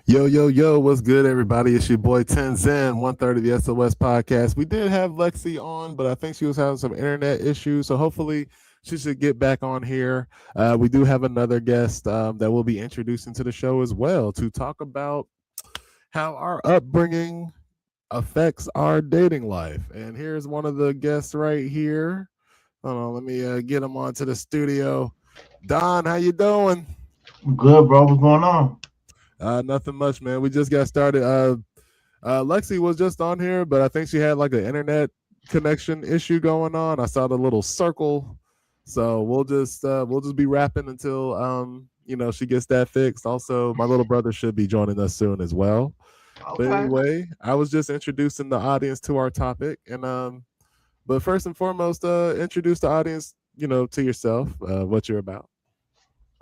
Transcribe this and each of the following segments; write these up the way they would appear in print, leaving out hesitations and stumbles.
Yo, yo, yo, what's good, everybody? It's your boy Tenzin, 130 the SOS podcast. We did have Lexi on, but I think she was having some internet issues. So hopefully she should get back on here. We do have another guest that we'll be introducing to the show as well to talk about how our upbringing affects our dating life. And here's one of the guests right here. Hold on, let me get him onto the studio. Don, how you doing? Good, bro. What's going on? Nothing much, man. We just got started. Lexi was just on here, but I think she had like an internet connection issue going on. I saw the little circle, so we'll just be rapping until she gets that fixed. Also, my little brother should be joining us soon as well. But Okay. anyway, I was just introducing the audience to our topic, and but first and foremost, introduce the audience, to yourself, what you're about.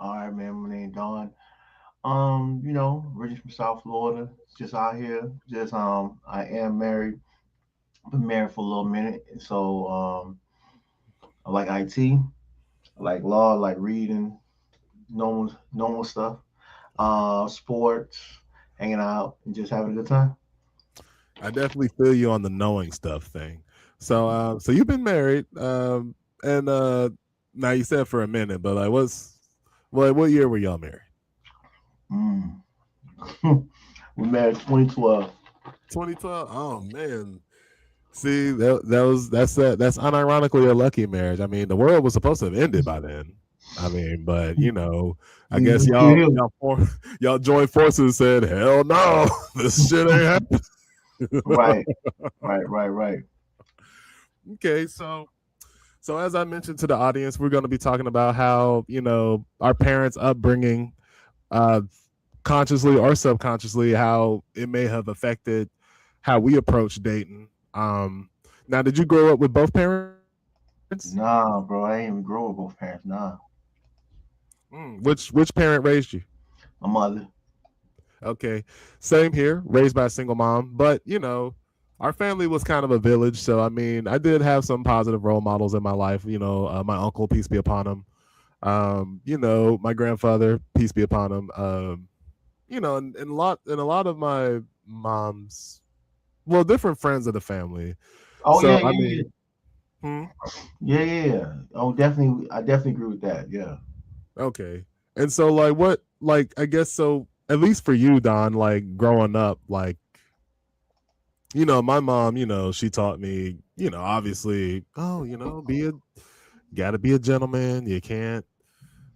All right, man. My name Don. Originally from South Florida. Just out here. I am married. Been married for a little minute. I like IT. I like law. I like reading. Normal stuff. Sports. Hanging out and just having a good time. I definitely feel you on the knowing stuff thing. So you've been married, and now you said for a minute, but what year were y'all married? Mm. We married 2012. 2012. Oh man, see that's unironically a lucky marriage. I mean, the world was supposed to have ended by then. I mean, but I We guess still y'all here. y'all joined forces and said, "Hell no, this shit ain't happening." Right. Right. Okay, so as I mentioned to the audience, we're going to be talking about how our parents' upbringing, uh, consciously or subconsciously, how it may have affected how we approach dating. Now, did you grow up with both parents? Nah, bro. I ain't even grow with both parents. Nah. Which parent raised you? My mother. Okay, same here, raised by a single mom, but our family was kind of a village, so I mean, I did have some positive role models in my life. My uncle, peace be upon him. My grandfather, peace be upon him. And a lot of my mom's, well, different friends of the family. Oh So yeah, I yeah, yeah. mean, hmm, Yeah. Oh, definitely. I definitely agree with that. Yeah. okay. And so like what like I guess so at least for you, Don, like growing up, like my mom, she taught me, obviously, oh, gotta be a gentleman. You can't,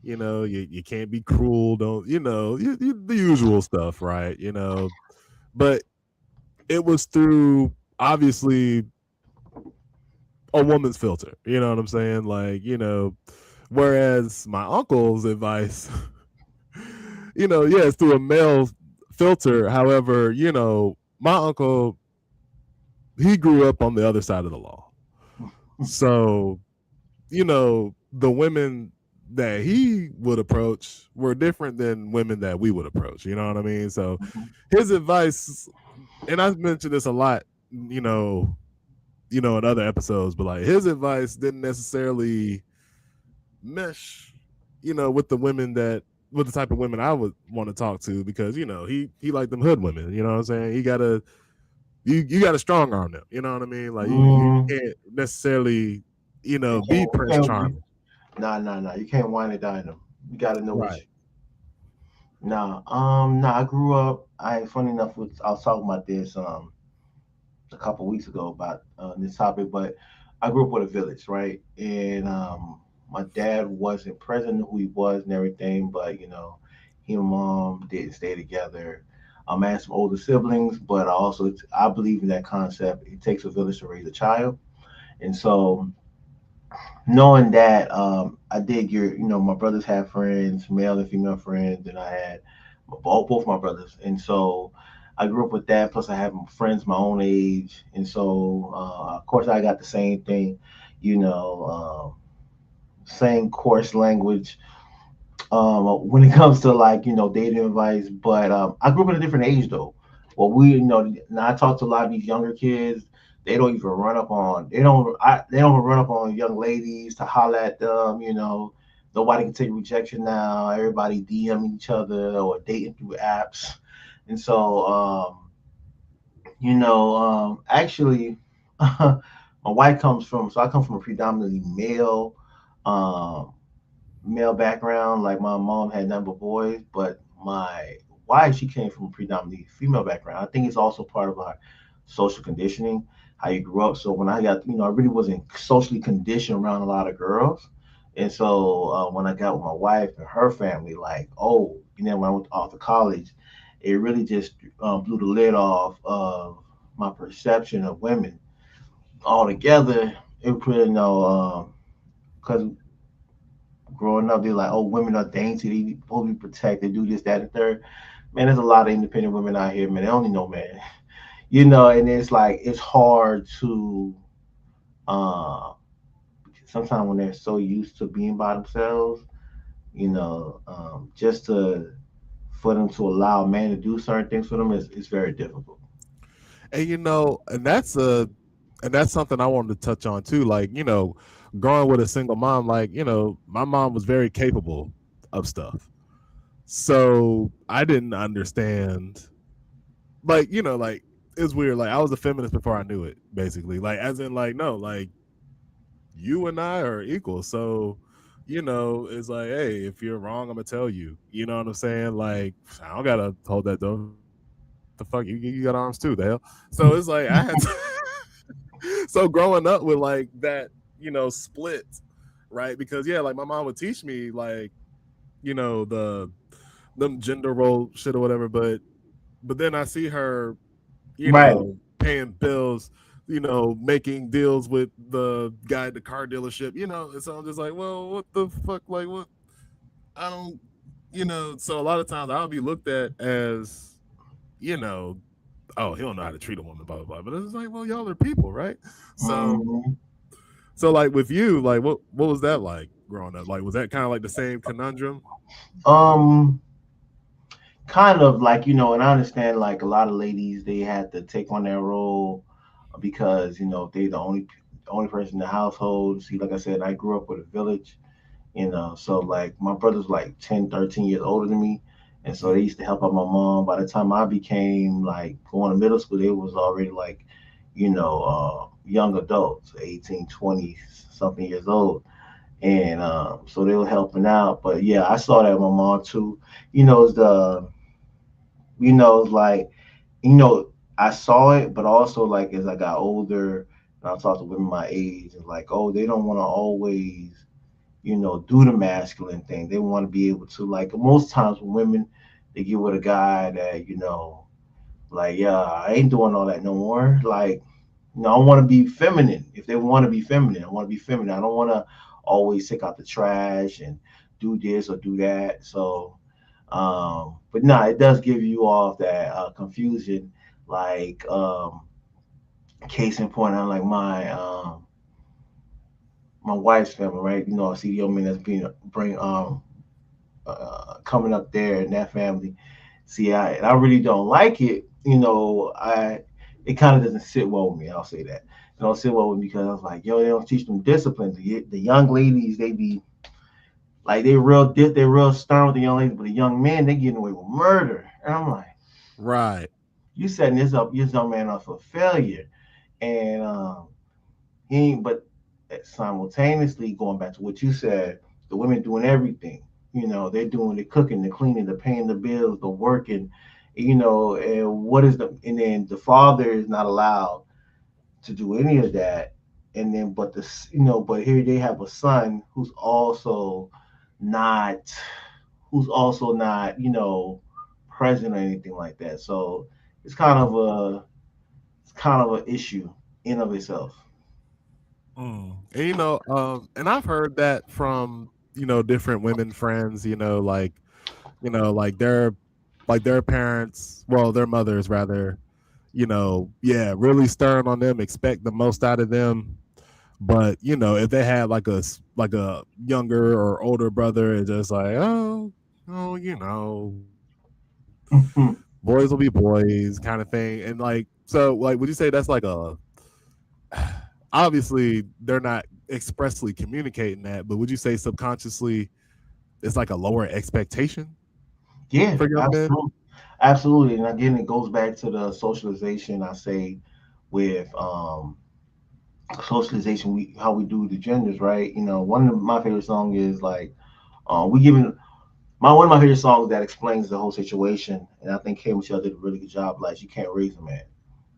you can't be cruel. Don't, the usual stuff, right? But it was through obviously a woman's filter. You know what I'm saying? Like, whereas my uncle's advice, yeah, it's through a male filter. However, my uncle, he grew up on the other side of the law. So, the women that he would approach were different than women that we would approach. You know what I mean? So his advice, and I've mentioned this a lot, in other episodes, but like his advice didn't necessarily mesh, with with the type of women I would want to talk to because he liked them hood women. You know what I'm saying? You gotta strong arm them. You know what I mean? Like you Mm, can't necessarily you be can't. You Prince can't. You, Charming. nah. You can't wine and dine them. You got to know what. Right. Nah. Nah. I grew up. Funny enough, I was talking about this a couple weeks ago about this topic, but I grew up with a village, right? And my dad wasn't present who he was and everything, but he and mom didn't stay together. I had some older siblings, but I believe in that concept. It takes a village to raise a child, and so knowing that, I did my brothers had friends, male and female friends, and I had both my brothers, and so I grew up with that. Plus, I have friends my own age, and so of course I got the same thing, same coarse language when it comes to like dating advice. But I grew up in a different age though. Well, now I talk to a lot of these younger kids. They don't even run up on they don't run up on young ladies to holler at them. Nobody can take rejection now. Everybody DM each other or dating through apps. And so, actually, my wife comes from, so I come from a predominantly um, male background. Like my mom had none but boys, but my wife, she came from a predominantly female background. I think it's also part of our social conditioning, how you grew up. So when I got, I really wasn't socially conditioned around a lot of girls. And so when I got with my wife and her family, like, oh, when I went off to college, it really just blew the lid off of my perception of women altogether. It put, because growing up, they're like, oh, women are dainty, they supposed to be protected, do this, that, and third. Man, there's a lot of independent women out here, man. They only know, man. And it's like it's hard to uh sometimes when they're so used to being by themselves, just to for them to allow a man to do certain things for them is very difficult. And and that's something I wanted to touch on too. Like, growing with a single mom, like, my mom was very capable of stuff. So I didn't understand, like, like, it's weird. Like, I was a feminist before I knew it, basically. Like, as in, like, no, like, you and I are equal. So, it's like, hey, if you're wrong, I'm gonna tell you. You know what I'm saying? Like, I don't gotta hold that door. The fuck, you got arms too, the hell. So it's like I had to so growing up with like that, split, right? Because yeah, like my mom would teach me like, the them gender role shit or whatever, but then I see her, Right. paying bills, making deals with the guy at the car dealership, and so I'm just like, well, what the fuck? Like, what? I don't, so a lot of times I'll be looked at as, you know, oh, he don't know how to treat a woman, blah blah blah. But it's like, well, y'all are people, right? So, hmm like with you, like what was that like growing up? Like, was that kind of like the same conundrum? Um, kind of like and I understand like a lot of ladies they had to take on their role because they the only person in the household. See, like I said, I grew up with a village. So like my brother's like 10, 13 years older than me, and so they Mm. used to help out my mom. By the time I became like going to middle school, they was already like young adults, 18, 20 something years old, and so they were helping out. But yeah, I saw that with my mom too. It's it's like you know I saw it, but also like as I got older and I talked to women my age, and like, oh, they don't want to always do the masculine thing. They want to be able to, like, most times when women, they get with a guy that, like, yeah, I ain't doing all that no more. Like, I want to be feminine. If they want to be feminine, I want to be feminine. I don't want to always take out the trash and do this or do that. So, but no, it does give you off that confusion. Like, case in point, I like my wife's family, right? I see the young man that's being bring coming up there in that family. See, I really don't like it. It kind of doesn't sit well with me. I'll say that. It don't sit well with me because I was like, yo, they don't teach them discipline. The young ladies, they be like they real stern with the young ladies, but the young men, they getting away with murder. And I'm like, Right. you setting this young man up for failure. And he ain't, but simultaneously going back to what you said, the women doing everything. They're doing the cooking, the cleaning, the paying the bills, the working. And what is and then the father is not allowed to do any of that. And then, but here they have a son not, who's also not, present or anything like that. So it's kind of an issue in of itself. Mm. And and I've heard that from different women friends. Like their parents, well, their mothers rather. Yeah, really stern on them, expect the most out of them. But if they had like like a younger or older brother, it's just like, oh, boys will be boys, kind of thing. And like, so like, would you say that's like a obviously they're not expressly communicating that, but would you say subconsciously it's like a lower expectation Yeah, for young men? absolutely. Absolutely. And again, it goes back to the socialization. I say with socialization, we how we do the genders, right? You know, one of my favorite songs is like we given my one of my favorite songs that explains the whole situation, and I think K Michelle did a really good job. Like, you can't raise a man,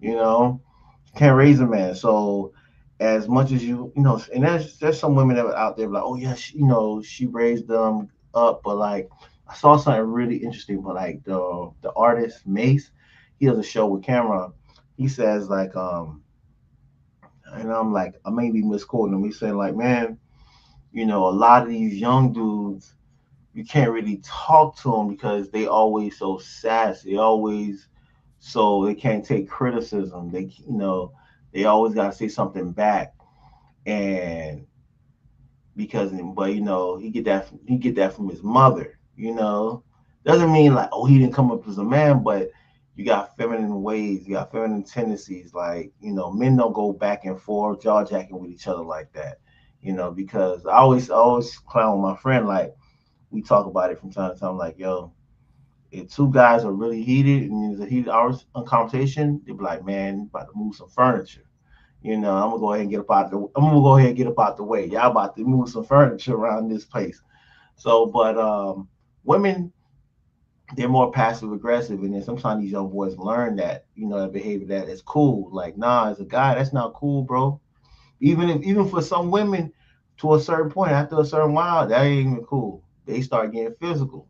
you know, you can't raise a man. So, as much as you know, and there's some women that are out there like, oh yeah, you know, she raised them up, but like, I saw something really interesting. But like the artist Mace, he does a show with Cameron. He says like, and I'm like, I may be misquoting him. He's saying like, man, you know, a lot of these young dudes you can't really talk to them because they always so sassy. They always so they can't take criticism. They they always gotta say something back. And because but he get that from his mother. Doesn't mean like oh he didn't come up as a man, but you got feminine ways, you got feminine tendencies. Like men don't go back and forth jaw jacking with each other like that. Because I always clown with my friend like we talk about it from time to time. Like, yo, if two guys are really heated and there's a heated hour conversation, they be like, man, about to move some furniture. I'm gonna go ahead and get up out the. I'm gonna go ahead and get up out the way. Y'all about to move some furniture around this place. So, but women, they're more passive aggressive, and then sometimes these young boys learn that that behavior that is cool. Like, nah, as a guy, that's not cool, bro. Even for some women, to a certain point, after a certain while, that ain't even cool. They start getting physical.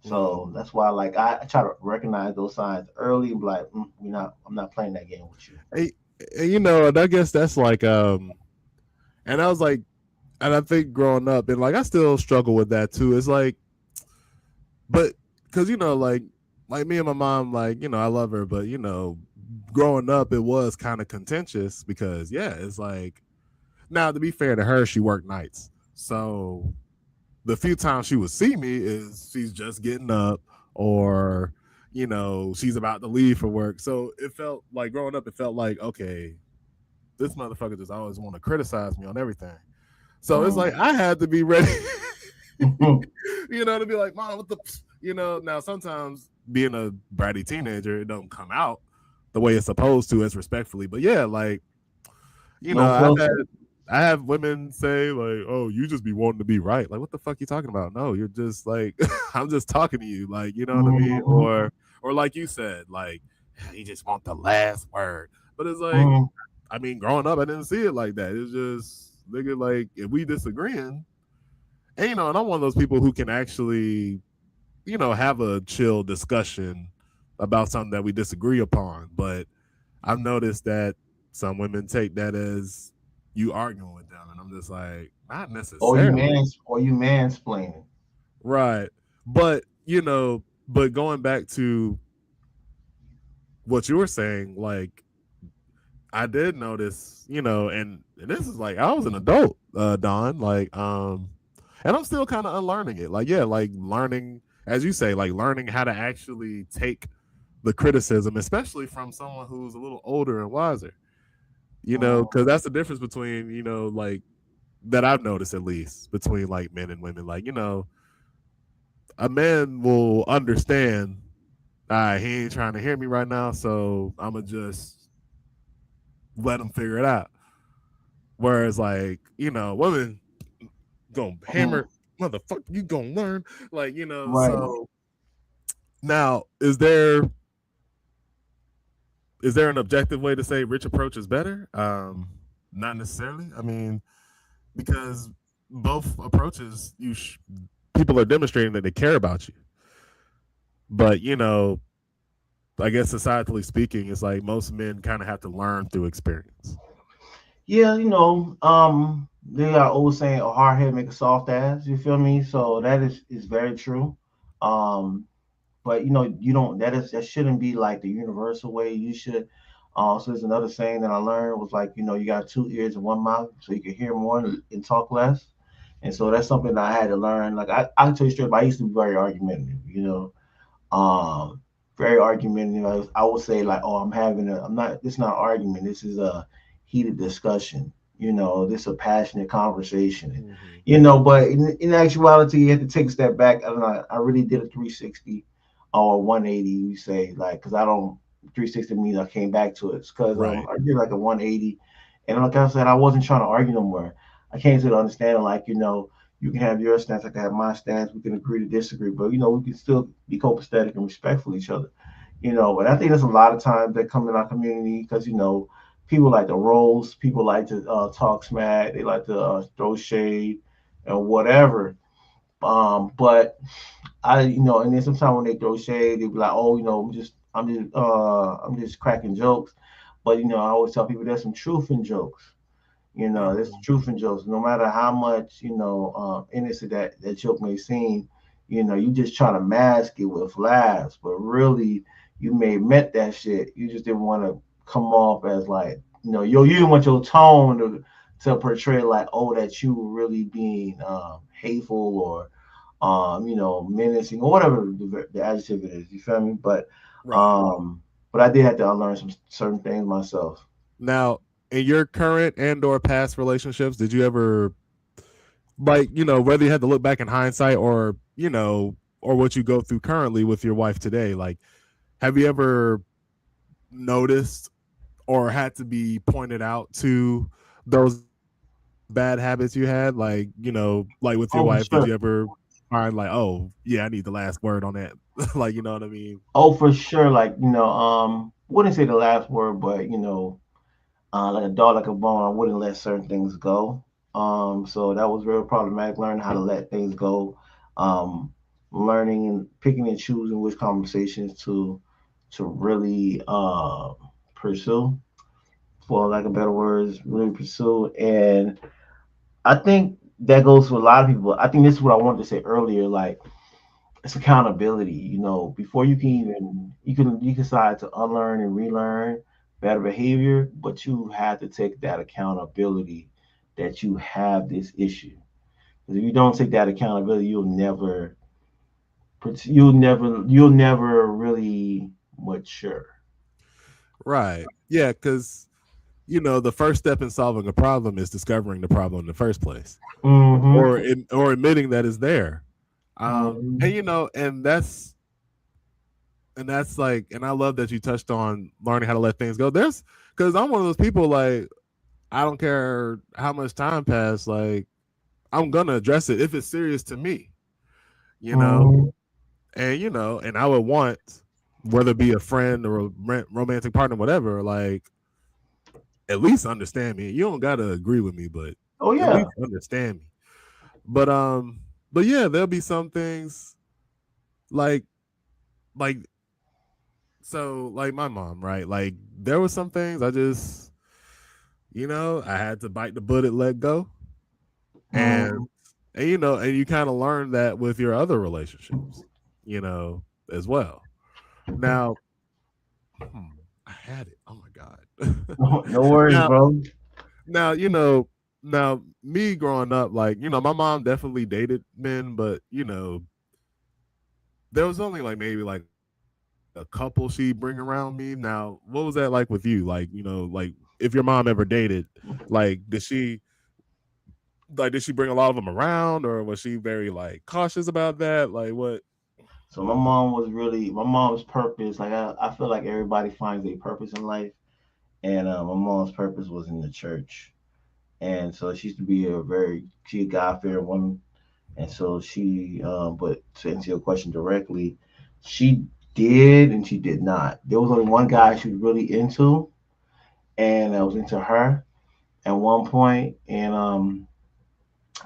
So Mm. that's why, like, I try to recognize those signs early and be like, I'm not playing that game with you. And, and I guess that's like and I was like, and I think growing up, and like I still struggle with that too. It's like, but because like me and my mom, like I love her, but growing up, it was kind of contentious because yeah, it's like now to be fair to her, she worked nights, so the few times she would see me is she's just getting up or she's about to leave for work. So it felt like growing up, it felt like okay, this motherfucker just always want to criticize me on everything. So it's like Um, I had to be ready, to be like, mom, what the, Now sometimes being a bratty teenager, it don't come out the way it's supposed to, as respectfully. But yeah, like no I've had filter. I have women say like, "Oh, you just be wanting to be right." Like, what the fuck you talking about? No, you're just like, I'm just talking to you. Like, you know what I mean? Mm-hmm. Or like you said, like, you just want the last word. But it's like, Mm-hmm. I mean, growing up, I didn't see it like that. It's just, nigga, like, if we disagreeing, and and I'm one of those people who can actually, have a chill discussion about something that we disagree upon. But I've noticed that some women take that as you arguing with them, and I'm just like, not necessarily, Or you mansplaining. right? But but going back to what you were saying, like I did notice, and this is like I was an adult, Don, like and I'm still kind of unlearning it. Like yeah, like learning, as you say, like learning how to actually take the criticism, especially from someone who's a little older and wiser. Mm-hmm. Because that's the difference between like that I've noticed at least between like men and women. Like a man will understand. All right, he ain't trying to hear me right now, so I'ma just let him figure it out. Whereas like women gonna Mm-hmm. hammer, motherfucker, you gonna learn. Like Right. so now is there an objective way to say rich approach is better? Not necessarily. I mean, because both approaches, people are demonstrating that they care about you. But I guess societally speaking, it's like most men kind of have to learn through experience. Yeah, they are always saying a hard head make a soft ass. You feel me? So that is very true. Um, but you don't that shouldn't be like the universal way. You should. So there's another saying that I learned was like you got two ears and one mouth, so you can hear more and talk less. And so that's something that I had to learn. Like I can tell you straight, up, I used to be very argumentative. Um, very argumentative. I would say like, oh, I'm not. This is not an argument. This is a heated discussion. This is a passionate conversation. Mm-hmm. But in actuality, you have to take a step back. I don't know. I really did a 360. or 180. You say like, because I don't 360 means I came back to it. Because Right. I did like a 180, and like I said, I wasn't trying to argue no more. I came to the understanding like you can have your stance, I can have my stance. We can agree to disagree, but we can still be copacetic and respectful of each other. And I think there's a lot of times that come in our community because people like to roast, people like to talk smack, they like to throw shade and whatever. But and then sometimes when they throw shade, they be like, oh, I'm just cracking jokes. But I always tell people there's some truth in jokes. There's Mhm. truth in jokes. No matter how much innocent that joke may seem, you just trying to mask it with laughs, but really you may have meant that shit. You just didn't want to come off as like you didn't want your tone to portray like, oh, that you were really being hateful or menacing or whatever the adjective it is. You feel me? Right. But I did have to unlearn some certain things myself. Now, in your current and or past relationships, did you ever, like, whether you had to look back in hindsight or, or what you go through currently with your wife today, like, have you ever noticed or had to be pointed out to those bad habits you had? Like, like with your wife, did you Oh, for ever sure. find like, oh, yeah, I need the last word on that? Like, you know what I mean? Oh, for sure. Like, wouldn't say the last word, but like a dog, like a bone, I wouldn't let certain things go. So that was real problematic. Learning how to let things go. Um, Learning and picking and choosing which conversations to really pursue, for lack of better words, really pursue. And I think that goes for a lot of people. I think this is what I wanted to say earlier. Like, it's accountability. Before you can decide to unlearn and relearn better behavior, but you have to take that accountability that you have this issue. Because if you don't take that accountability, you'll never really mature. Right. Yeah, because the first step in solving a problem is discovering the problem in the first place, or Mm-hmm. or admitting that it's there. And Mm-hmm. that's like, and I love that you touched on learning how to let things go. Because I'm one of those people, like, I don't care how much time passed, like, I'm gonna address it if it's serious to me, you know, Mm-hmm. and I would want, whether it be a friend or a romantic partner, whatever, like, at least understand me. You don't gotta agree with me, but Oh at yeah. least understand me. But but yeah, there'll be some things like like like my mom, right? Like, there were some things I just, I had to bite the bullet, let go, and Mm-hmm. and you kind of learn that with your other relationships, as well. Now, hmm, I had it. Oh my god. No worries, now, bro. now now me growing up, like, my mom definitely dated men, but there was only like maybe like a couple she'd bring around me. Now, what was that like with you? Like, like if your mom ever dated, like, did she bring a lot of them around, or was she very like cautious about that? Like, what? So my mom's purpose. Like I feel like everybody finds a purpose in life, and my mom's purpose was in the church. And so she used to be she a God fearing woman. And so but to answer your question directly, she did and she did not. There was only one guy she was really into, and I was into her at one point, and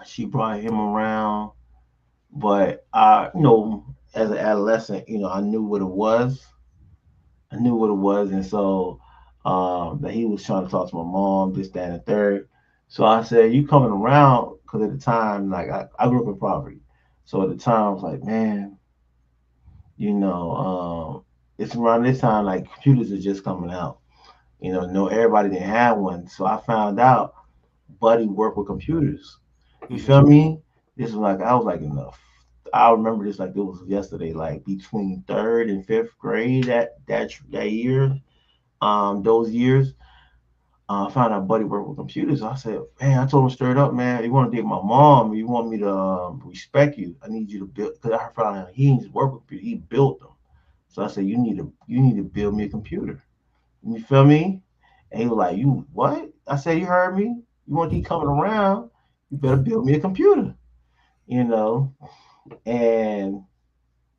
she brought him around. But as an adolescent, I knew what it was. I knew what it was, and so that he was trying to talk to my mom, this, that, and the third. So I said, "You coming around?" Because at the time, like I grew up in poverty, so at the time I was like, "Man, it's around this time like computers are just coming out. No, everybody didn't have one, so I found out Buddy worked with computers. You feel Mm-hmm. me? This was like I was like enough. I remember this like it was yesterday, like between third and fifth grade that year, those years. I found out Buddy worked with computers. I said, man, I told him straight up, man, you want to date my mom, you want me to respect you, I need you to build. Because I found out he didn't just work with computers, he built them. So I said, you need to build me a computer. You feel me? And he was like, you what? I said, you heard me. You want to keep coming around? You better build me a computer. You know. And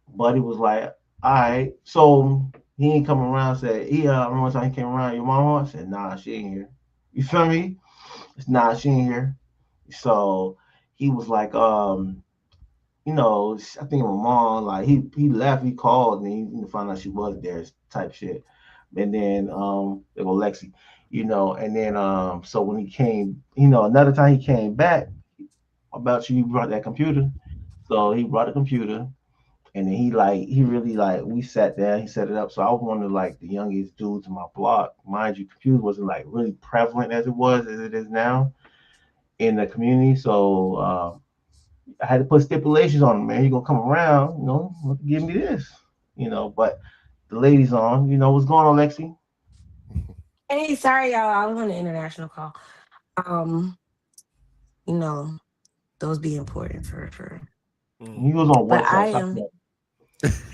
Buddy was like, all right. So he ain't coming around. Said, yeah. I remember one time he came around. Your mama? I said, nah, she ain't here. You feel me? It's nah, she ain't here. So he was like, I think my mom, like he left, he called and he found out she was there type shit. And then there go Lexi, and then so when he came, another time he came back about you, he brought that computer. So he brought a computer and then he really like we sat there, he set it up. So I was one of like the youngest dudes in my block. Mind you, computers wasn't like really prevalent as it is now in the community. So I had to put stipulations on him, man. You gonna come around, give me this, But the ladies on, what's going on, Lexi? Hey, sorry, y'all. I was on an international call. Um, you know, those be important for. He Mm. was on But I WhatsApp. Stop am. playing.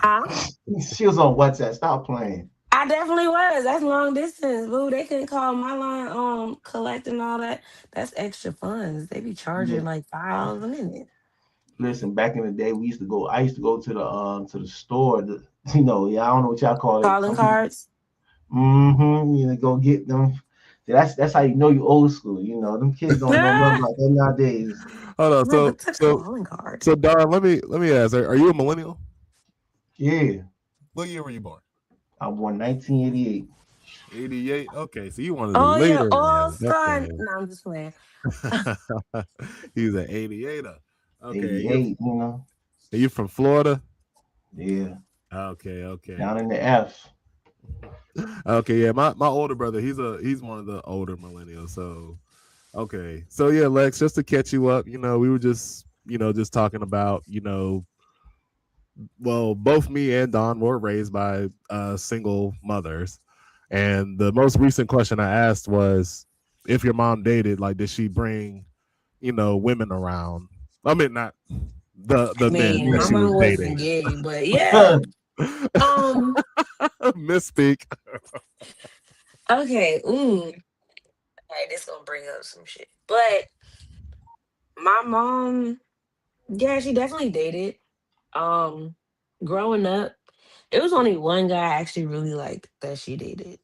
Huh? She was on WhatsApp. Stop playing. I definitely was. That's long distance, boo. They couldn't call my line, collecting all that. That's extra funds. They be charging Look, like $5 a minute. listen. Back in the day, we used to go. I used to go to the store. Yeah, I don't know what y'all call it. Calling Some people, cards. go get them. See, that's how you know you old school. Them kids don't know nothing Ah, about that nowadays. Hold on. no, So what's a so calling card? so Don, let me ask. Are you a millennial? Yeah, What year were you born? I born 1988. 88. Okay, so you one of the Oh yeah, later all ones. sun. Okay. No, I'm just playing. He's an 88er. Okay, you're 88. you from Florida? Yeah, Okay, okay. down in the F. Okay, yeah. My older brother, he's one of the older millennials. So okay. So yeah, Lex, just to catch you up, we were just just talking about, well, both me and Don were raised by single mothers. And the most recent question I asked was if your mom dated, like did she bring, women around? I mean not the I men mean, that my she was mom wasn't dating. gay, but yeah. Um. Misspeak. Okay. Hey, this gonna bring up some shit. But my mom, yeah, she definitely dated. Um, growing up, it was only one guy I actually really liked that she dated.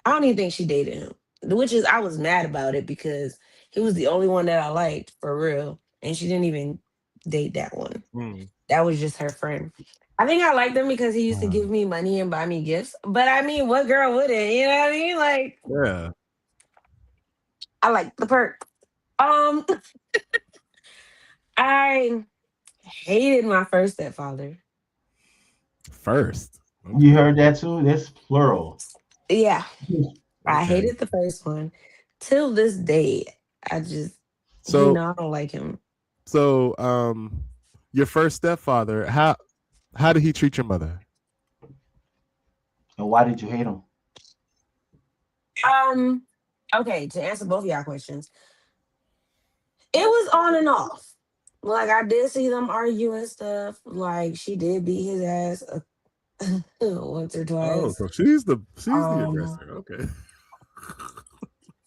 I don't even think she dated him, which is I was mad about it because he was the only one that I liked for real, and she didn't even date that one. Mm, That was just her friend. I think I liked him because he used to give me money and buy me gifts. But I mean, what girl wouldn't? You know what I mean? Like, yeah. I like the perk. Um, I hated my first stepfather. First. You Okay. heard that too? That's plural. Yeah, I Okay. hated the first one. Till this day, I just, So I don't like him. so your first stepfather, how did he treat your mother? And why did you hate him? Um, okay, to answer both of y'all questions, it was on and off. Like I did see them argue and stuff. Like she did beat his ass once or Oh, twice. so she's the Um, aggressor. Okay.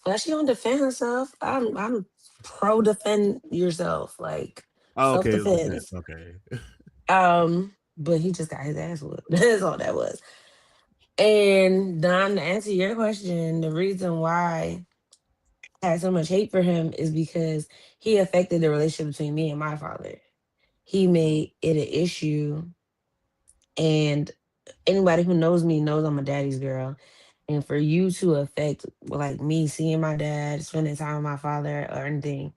but she don't defend herself. I'm pro defend yourself, like Oh, self okay, it's defense. defense. Okay. But he just got his ass whooped. That's all that was. And Don, to answer your question, the reason why I had so much hate for him is because he affected the relationship between me and my father. He made it an issue, and anybody who knows me knows I'm a daddy's girl. And for you to affect like me seeing my dad, spending time with my father or anything,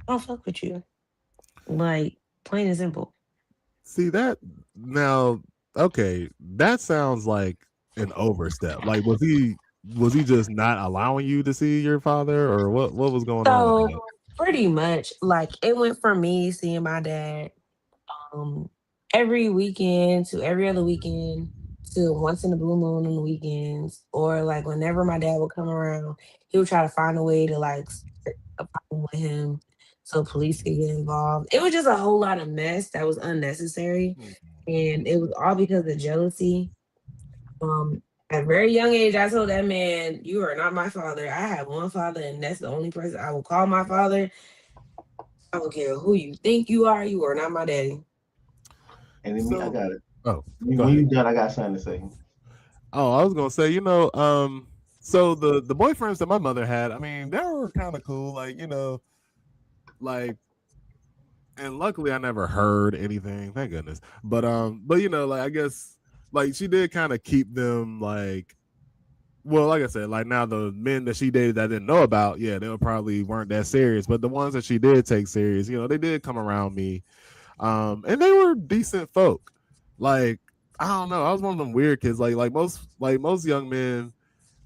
I don't fuck with you. Like plain and simple. See that now, okay, that sounds like an overstep. Like was he just not allowing you to see your father or what was going on with So that? pretty much like it went from me seeing my dad um every weekend to every other weekend to once in the blue moon on the weekends, or like whenever my dad would come around, he would try to find a way to like start a problem with him so police could get involved. It was just a whole lot of mess that was unnecessary, Hmm. and it was all because of jealousy. At a very young age, I told that man, "You are not my father. I have one father, and that's the only person I will call my father. I don't care who you think you are. You are not my daddy." And then me, I So, got it. oh, go When ahead. you done, I got something to say. Oh, I was gonna say, so the boyfriends that my mother had, I mean, they were kind of cool, like like, and luckily I never heard anything, thank goodness. But like I guess like she did kind of keep them like, well, like I said, like now the men that she dated that I didn't know about, yeah, they were probably weren't that serious, but the ones that she did take serious, they did come around me, and they were decent folk. Like I don't know, I was one of them weird kids, like most young men.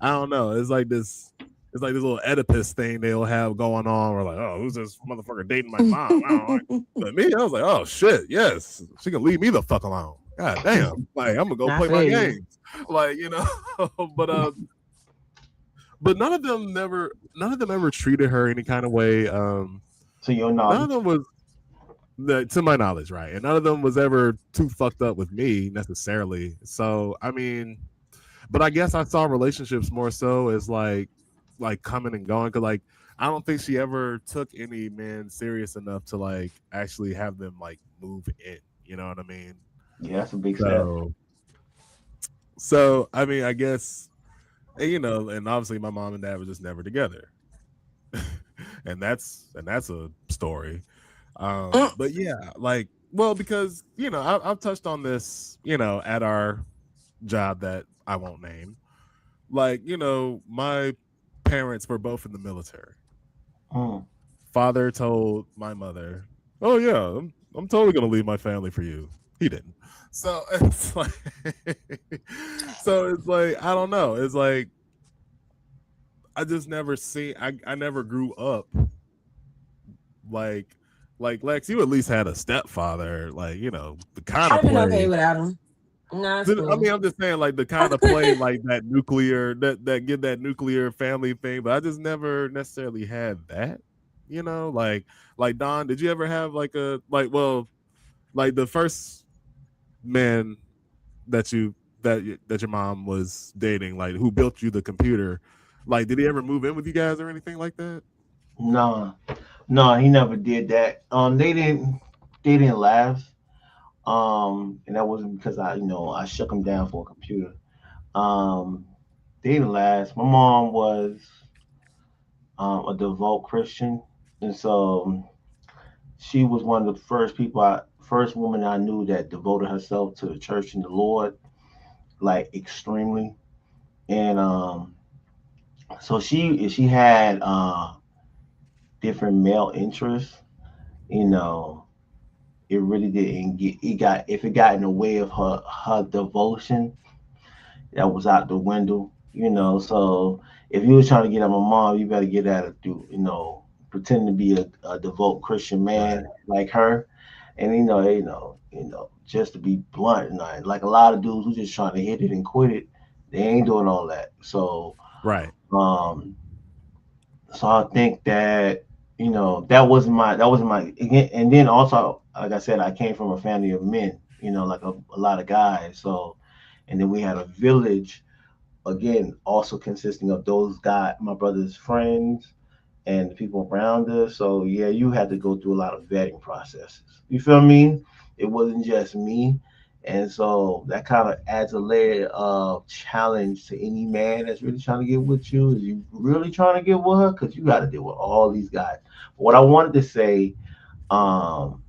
I don't know. It's like this little Oedipus thing they'll have going on. We're like, oh, who's this motherfucker dating my mom? I don't like. But me, I was like, oh shit, yes, she can leave me the fuck alone. God damn, like I'm gonna go I play my feel you. games, like but but none of them ever treated her any kind of way. To your None of knowledge. them was, to my knowledge, right, and none of them was ever too fucked up with me necessarily. So I mean, but I guess I saw relationships more so as like coming and going, because like I don't think she ever took any men serious enough to like actually have them like move in. You know what I mean? Yeah, that's a big step. So so I mean I guess, and obviously my mom and dad were just never together, and that's a story. Mm, But yeah, like, well, because I've touched on this, at our job that I won't name. Like, my parents were both in the military. Mm. Father told my mother, "Oh yeah, I'm totally gonna leave my family for you." He didn't. So it's like, I don't know. It's like I just never seen. I never grew up like Lex. You at least had a stepfather, like the kind I'd of have been okay play. without him. No, it's I cool. mean, I'm just saying, like the kind of play, like that nuclear, that get that nuclear family thing. But I just never necessarily had that. Like Don, did you ever have like well, like the first man that your mom was dating, like who built you the computer? Like, did he ever move in with you guys or anything like that? No, no, he never did that. They didn't last. And that wasn't because I shook him down for a computer. Um, they didn't last. My mom was a devout Christian, and so she was one of the first woman I knew that devoted herself to the church and the Lord, like extremely. And so she had different male interests, you know, it really didn't get it got if it got in the way of her devotion, that was out the window, So if you was trying to get at my mom, you better get at her through, pretend to be a devout Christian man Right. like her. And just to be blunt, like a lot of dudes who just trying to hit it and quit it, they ain't doing all that. Right. Um, so I think that that wasn't my again, and then also like I said, I came from a family of men, like a lot of guys. So, and then we had a village again, also consisting of those guys, my brother's friends, and the people around us. So yeah, you had to go through a lot of vetting processes. You feel me? It wasn't just me. And so that kind of adds a layer of challenge to any man that's really trying to get with you. Is you really trying to get with her? Because you got to deal with all these guys. But what I wanted to say, I'm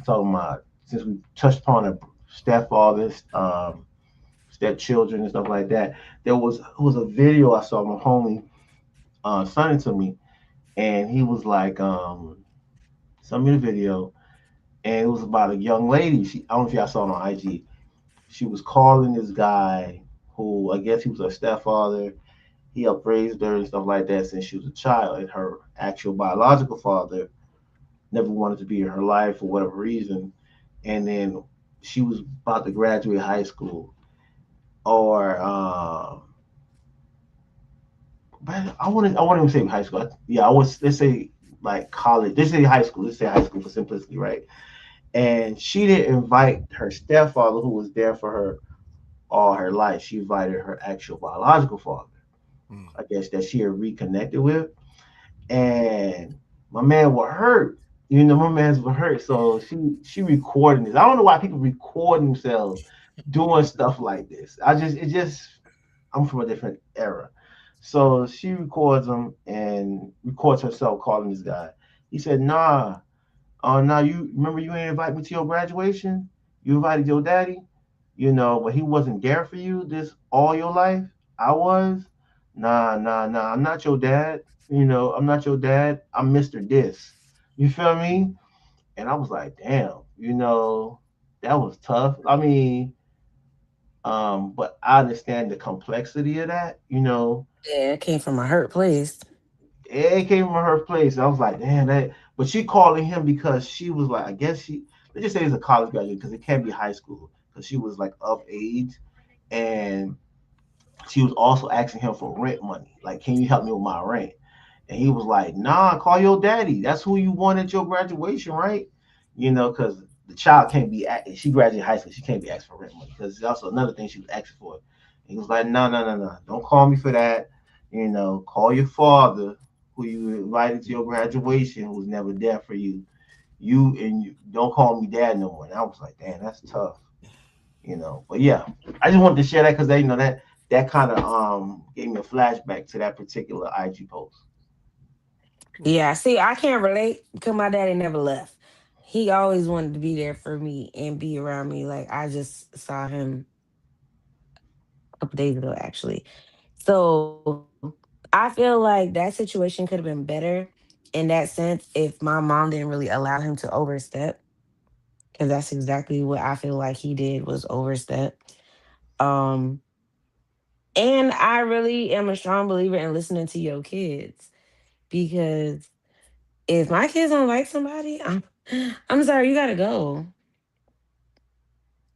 talking about since we touched upon a stepfathers, stepchildren and stuff like that. There was a video I saw my homie sent it to me, and he was like, sent me the video, and it was about a young lady. I don't know if y'all saw it on IG. She was calling this guy who I guess he was her stepfather. He upraised her and stuff like that since she was a child, and her actual biological father never wanted to be in her life for whatever reason. And then she was about to graduate high school, or but I want to say high school. Yeah, I was let's say like college. Let's say high school. Let's say high school for simplicity, right? And she didn't invite her stepfather, who was there for her all her life. She invited her actual biological father, Mm. I guess, that she had reconnected with. And my man was hurt. My man's was hurt. So she recording this. I don't know why people record themselves doing stuff like this. I'm from a different era. So she records him and records herself calling this guy. He said, "Nah, now you remember you ain't invite me to your graduation. You invited your daddy, but he wasn't there for you this all your life. I was. Nah. I'm not your dad. I'm not your dad. I'm Mr. This. You feel me?" And I was like, damn, that was tough. I mean, but I understand the complexity of that. Yeah, it came from a hurt place. It came from her place. I was like, damn, that. But she calling him because she was like, I guess let's just say he's a college graduate because it can't be high school because she was like of age, and she was also asking him for rent money. Like, can you help me with my rent? And he was like, nah, call your daddy. That's who you want at your graduation, right? Because the child can't be, she graduated high school. She can't be asking for rent money because it's also another thing she was asking for. And he was like, no, no, no, no. Don't call me for that. Call your father who you invited to your graduation who was never there for you. You don't call me dad no more. And I was like, damn, that's tough. But yeah, I just wanted to share that because that kind of gave me a flashback to that particular IG post. Yeah, see, I can't relate because my daddy never left. He always wanted to be there for me and be around me. Like I just saw him a couple days ago, actually. So I feel like that situation could have been better in that sense if my mom didn't really allow him to overstep, because that's exactly what I feel like he did was overstep. Um, and I really am a strong believer in listening to your kids because if my kids don't like somebody, I'm sorry, you gotta go.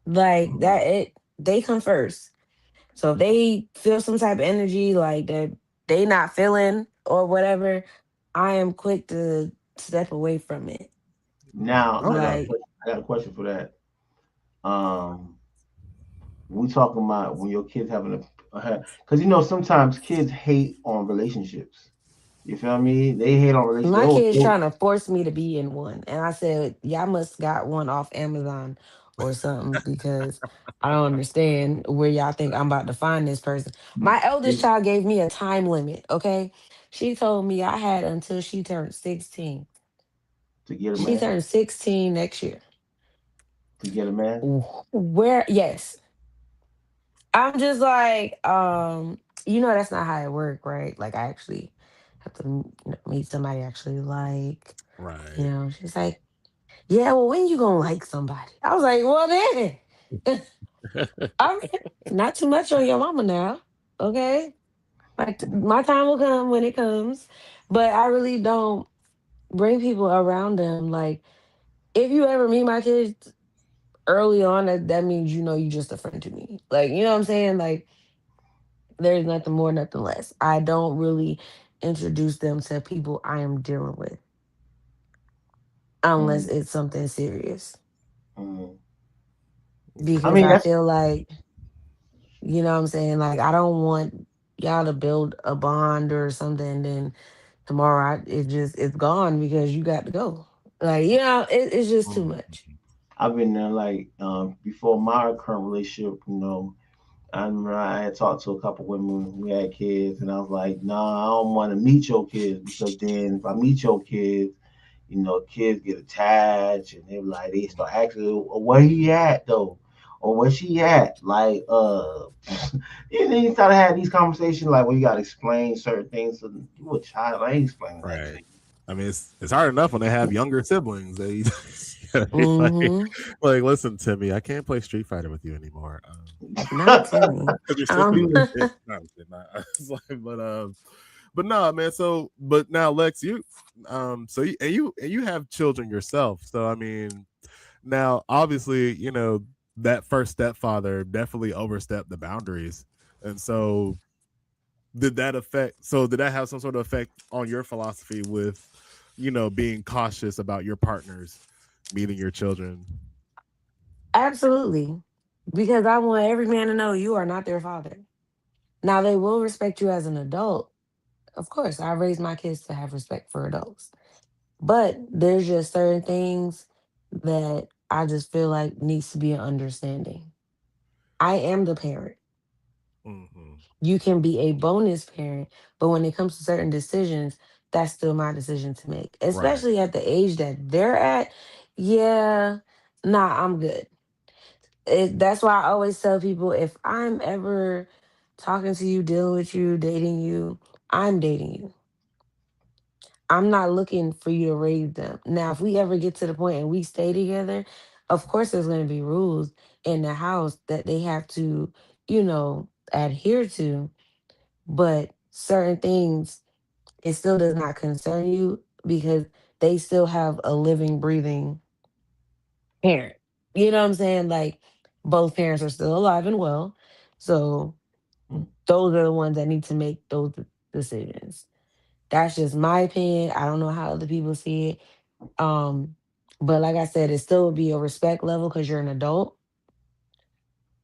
Like Mhm. that, they come first. So if they feel some type of energy like that they not feeling or whatever, I am quick to step away from it. Now Okay. Like I got a question for that. Um, we talking about when your kids having because sometimes kids hate on relationships. You feel me? They hate on relationships. my kids trying to force me to be in one, and I said, "Y'all must got one off Amazon or something because I don't understand where y'all think I'm about to find this person." My eldest they- child gave me a time limit. Okay, she told me I had until she turned 16. to get a She man, turned 16 next year. to get a man. Where? Yes, I'm just like, that's not how it work, right? Like, I actually have to meet somebody I actually like. Right. She's like, yeah, well, when you gonna like somebody? I was like, well, then, all right, not too much on your mama now, okay? Like, my time will come when it comes, but I really don't bring people around them. Like, if you ever meet my kids early on, that means you just a friend to me. Like, you know what I'm saying? Like, there's nothing more, nothing less. I don't really introduce them to people I am dealing with unless Mm, it's something serious. mm. I Because mean, I that's feel like, you know what I'm saying? Like, I don't want y'all to build a bond or something, then tomorrow it's gone because you got to go. Like, it's just too mm. much. I've been there like before my current relationship. I remember I had talked to a couple women who had kids, and I was like, "Nah, I don't want to meet your kids because then if I meet your kids, kids get attached, and they start asking, where he at though, or where she at?" Like, and then you start to have these conversations like, well, you gotta explain certain things to you a child. I ain't explaining that to Right. you. I mean, it's hard enough when they have younger siblings. They gotta be Hmm. like, listen, Timmy, I can't play Street Fighter with you anymore. Not Timmy. Because you're still Um, being a dick. No, I'm kidding. It's like, but no, man. So, but now, Lex, so you have children yourself. So, I mean, now, obviously, that first stepfather definitely overstepped the boundaries, and so did that have some sort of effect on your philosophy with being cautious about your partners meeting your children? absolutely. because I want every man to know you are not their father. Now they will respect you as an adult. Of course, I raised my kids to have respect for adults. But there's just certain things that I just feel like needs to be an understanding. I am the parent. Hmm. You can be a bonus parent, but when it comes to certain decisions, that's still my decision to make. Right. Especially at the age that they're at. Yeah, nah, I'm good. That's why I always tell people if I'm ever talking to you, dealing with you, dating you, I'm dating you. I'm not looking for you to raise them. Now, if we ever get to the point and we stay together, of course there's going to be rules in the house that they have to, adhere to. But certain things, it still does not concern you because they still have a living, breathing parent. You know what I'm saying? Like both parents are still alive and well. So Hmm. those are the ones that need to make those decisions. That's just my opinion. I don't know how other people see it. Um, but like I said, it still would be a respect level because you're an adult.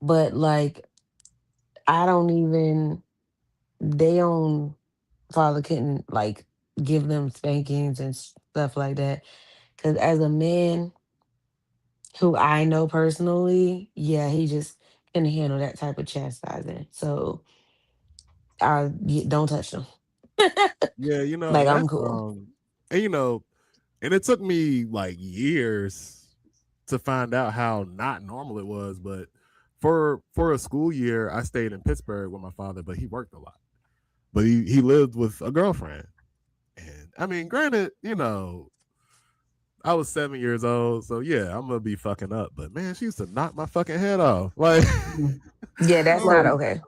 But like, I don't even they own father couldn't like give them spankings and stuff like that. Because as a man who I know personally, yeah, he just can handle that type of chastising. So don't touch them. Yeah, Like and I'm that's cool. and and it took me like years to find out how not normal it was, but for a school year, I stayed in Pittsburgh with my father, but he worked a lot. But he lived with a girlfriend. And I mean, granted, I was 7 years old, so yeah, I'm gonna be fucking up. But man, she used to knock my fucking head off. Like, Mhm. Yeah, that's not like, okay.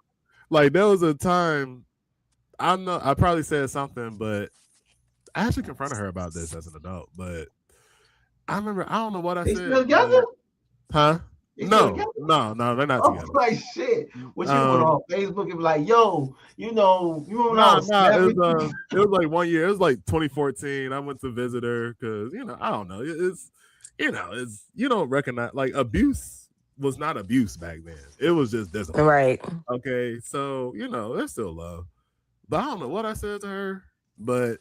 like there was a time I know I probably said something, but I actually confronted her about this as an adult. But I remember I don't know what I They still said, together? but huh? They still No, together? no, no, they're not Oh together. my shit! What you put Um, on Facebook and be like, yo, you remember when I nah, was nah. seven? It was like one year. It was like 2014. I went to visit her because I don't know. It's you don't recognize like abuse was not abuse back then. It was just discipline. Right. Okay, so there's still love, but I don't know what I said to her, but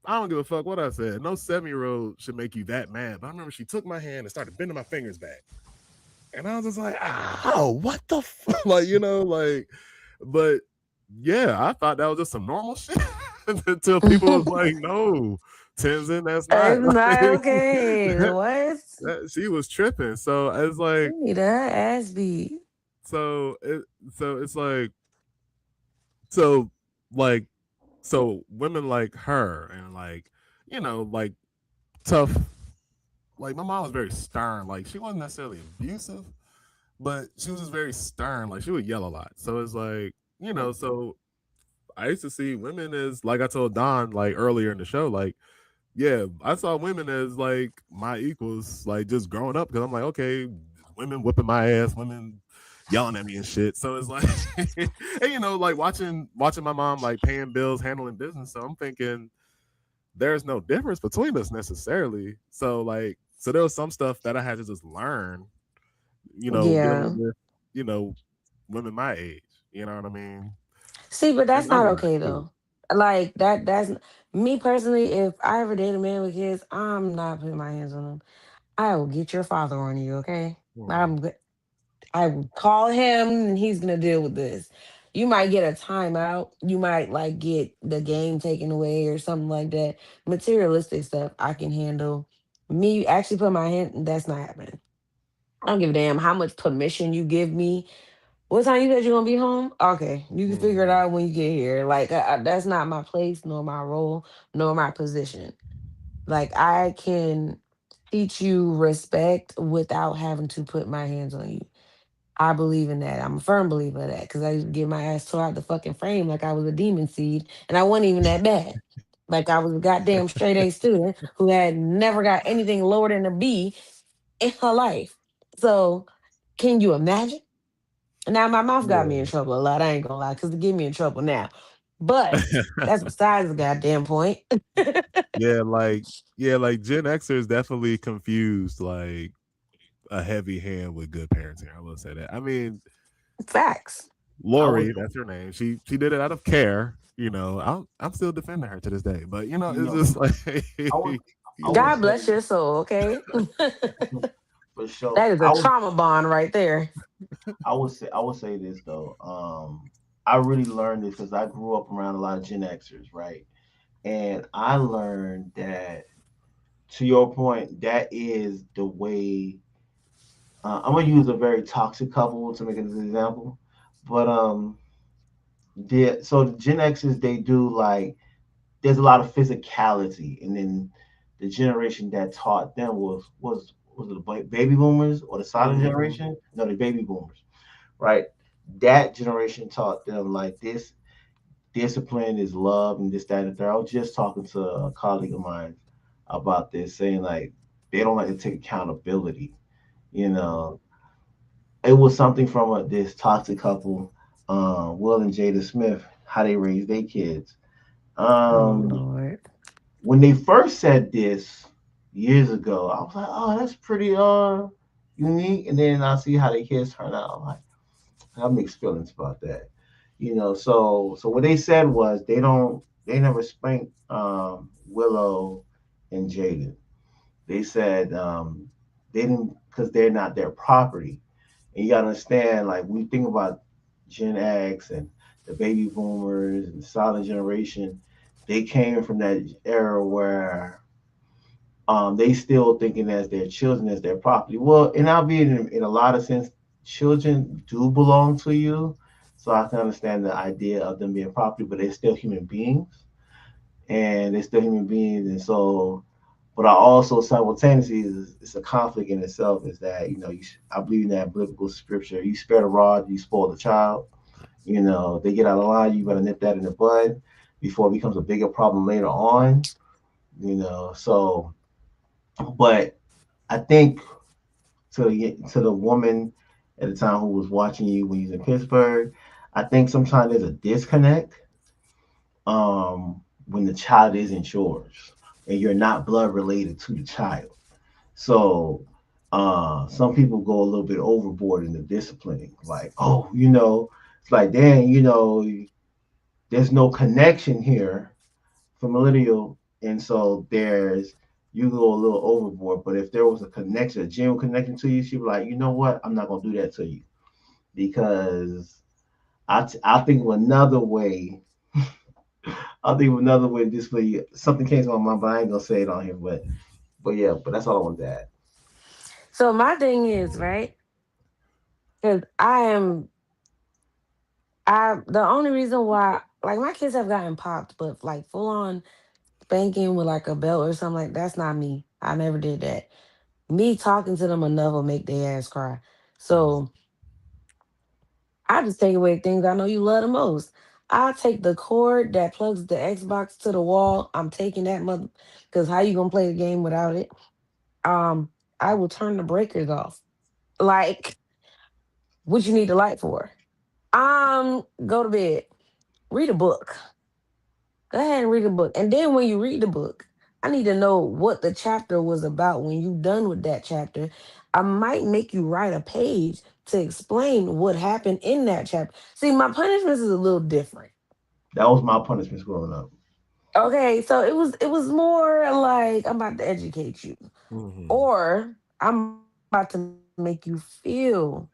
I don't give a fuck what I said. No 7 year old should make you that mad. But I remember she took my hand and started bending my fingers back, and I was just like, oh, what the fuck, like but yeah, I thought that was just some normal shit until people was like, no, Tenzin, that's not It's not like okay. What? she was tripping. So it's like, You need a ass beat. so it, so it's like, so like, so women like her and like, like tough. Like my mom was very stern. Like she wasn't necessarily abusive, but she was just very stern. Like she would yell a lot. So it's like, so I used to see women as like I told Don like earlier in the show, like, yeah, I saw women as like my equals, like just growing up because I'm like, okay, women whipping my ass, women yelling at me and shit. So it's like and like watching my mom like paying bills, handling business. So I'm thinking there's no difference between us necessarily. So like so there was some stuff that I had to just learn, dealing Yeah. with, you know, women my age. You know what I mean? See, but And that's not younger okay too. though. Like that's me personally. If I ever date a man with kids, I'm not putting my hands on him. I will get your father on you, okay? Mhm. I'm. I will call him, and he's gonna deal with this. You might get a timeout. You might like get the game taken away or something like that. Materialistic stuff I can handle. Me actually put my hand. That's not happening. I don't give a damn how much permission you give me. What time you said you're gonna be home? Okay, you can figure it Mhm. out when you get here. Like that's not my place, nor my role, nor my position. Like I can teach you respect without having to put my hands on you. I believe in that. I'm a firm believer of that because I used to get my ass tore out the fucking frame like I was a demon seed, and I wasn't even that bad. Like I was a goddamn straight A student who had never got anything lower than a B in her life. So, can you imagine? Now my mouth got me in Yeah. trouble a lot. I ain't gonna lie, because it get me in trouble now. But that's besides the goddamn point. yeah, like Gen Xers definitely confused like a heavy hand with good parenting. I will say that. I mean, Facts. I was Lori, that's her name. She did it out of care. I'm still defending her to this day. But you it's know just like I was I would God say bless your soul, okay? for sure. That is a trauma bond right there. I would say this though. I really learned this because I grew up around a lot of Gen Xers, right? And I learned that, to your point, that is the way. I'm gonna use a very toxic couple to make it an example, but so the Gen Xers, they do like, there's a lot of physicality, and then the generation that taught them was it the baby boomers or the silent mhm. generation? No, the baby boomers, right? That generation taught them like this discipline is love and this, that, and the third. I was just talking to a colleague of mine about this, saying like they don't like to take accountability. You know, it was something from this toxic couple, Will and Jada Smith, how they raised their kids. Oh Um, Lord. when they first said this years ago, I was like, oh, that's pretty unique. And then I see how the kids turn out. I'm like, I have mixed feelings about that. So what they said was they never spanked Willow and Jaden. They said they didn't, because they're not their property. And you gotta understand, like, we think about Gen X and the baby boomers and the silent generation, they came from that era where they still thinking as their children as their property. Well, and I'll be in a lot of sense, children do belong to you. So I can understand the idea of them being property, but they're still human beings, and they're still human beings. And so, but I also simultaneously, it's a conflict in itself. Is that, I believe in that biblical scripture: you spare the rod, you spoil the child. They get out of line, you better nip that in the bud before it becomes a bigger problem later on. So, but I think, to the woman at the time who was watching you when you was in Pittsburgh, I think sometimes there's a disconnect when the child isn't yours and you're not blood related to the child. So some people go a little bit overboard in the disciplining, like, oh, it's like, dang, there's no connection here, familial, and so there's, you go a little overboard. But if there was a connection, a genuine connection to you, she'd be like, you know what, I'm not gonna do that to you, because I think of another way. I'll think of another way to display you. Something came to my mind, but I ain't gonna say it on here. But yeah, but that's all I wanted to add. So my thing is, right? Because I the only reason why, like, my kids have gotten popped, but like full on spanking with like a belt or something, like, that's not me. I never did that. Me talking to them enough will make their ass cry. Mhm. So I just take away things I know you love the most. I take the cord that plugs the Xbox to the wall. I'm taking that mother, because how you gonna play the game without it? Um, I will turn the breakers off. Like, what you need the light for? Go to bed. Read a book. Go ahead and read a book. And then when you read the book, I need to know what the chapter was about when you done with that chapter. I might make you write a page to explain what happened in that chapter. See, my punishments is a little different. That was my punishments growing up. Okay, so it was more like, I'm about to educate you. Mhm. Or I'm about to make you feel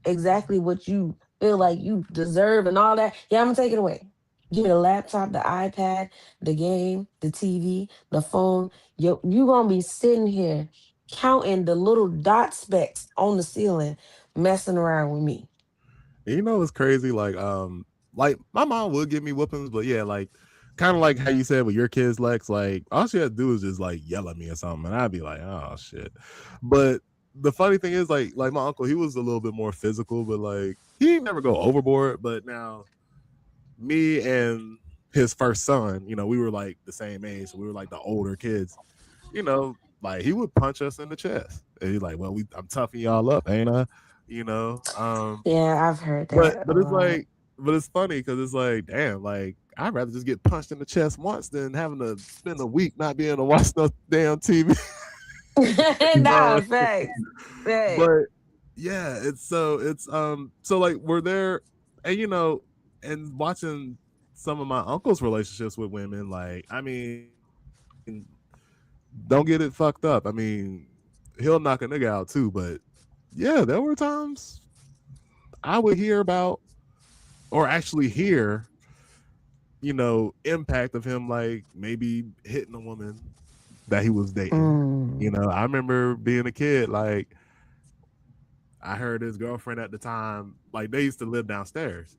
exactly what you feel like you deserve and all that. Yeah, I'm gonna take it away. Give me the laptop, the iPad, the game, the TV, the phone. You gonna be sitting here counting the little dot specks on the ceiling, messing around with me. And it's crazy. Like my mom would give me whoopings, but yeah, like kind of like how you said with your kids, Lex. Like all she had to do is just like yell at me or something, and I'd be like, oh shit. But the funny thing is, like my uncle, he was a little bit more physical, but like he never go overboard. But now me and his first son, we were like the same age, so we were like the older kids. Like he would punch us in the chest, and he's like, "Well, I'm toughing y'all up, ain't I?" You know. Yeah, I've heard But that a but it's lot. like, but it's funny because it's like, damn, like I'd rather just get punched in the chest once than having to spend a week not being able to watch no damn TV. You know, Nah, facts. Facts. but yeah, so like we're there, and and watching some of my uncle's relationships with women, like I mean, don't get it fucked up. I mean, he'll knock a nigga out too, but yeah, there were times I would hear about or actually hear, impact of him like maybe hitting a woman that he was dating. Mm. I remember being a kid, like I heard his girlfriend at the time, like they used to live downstairs.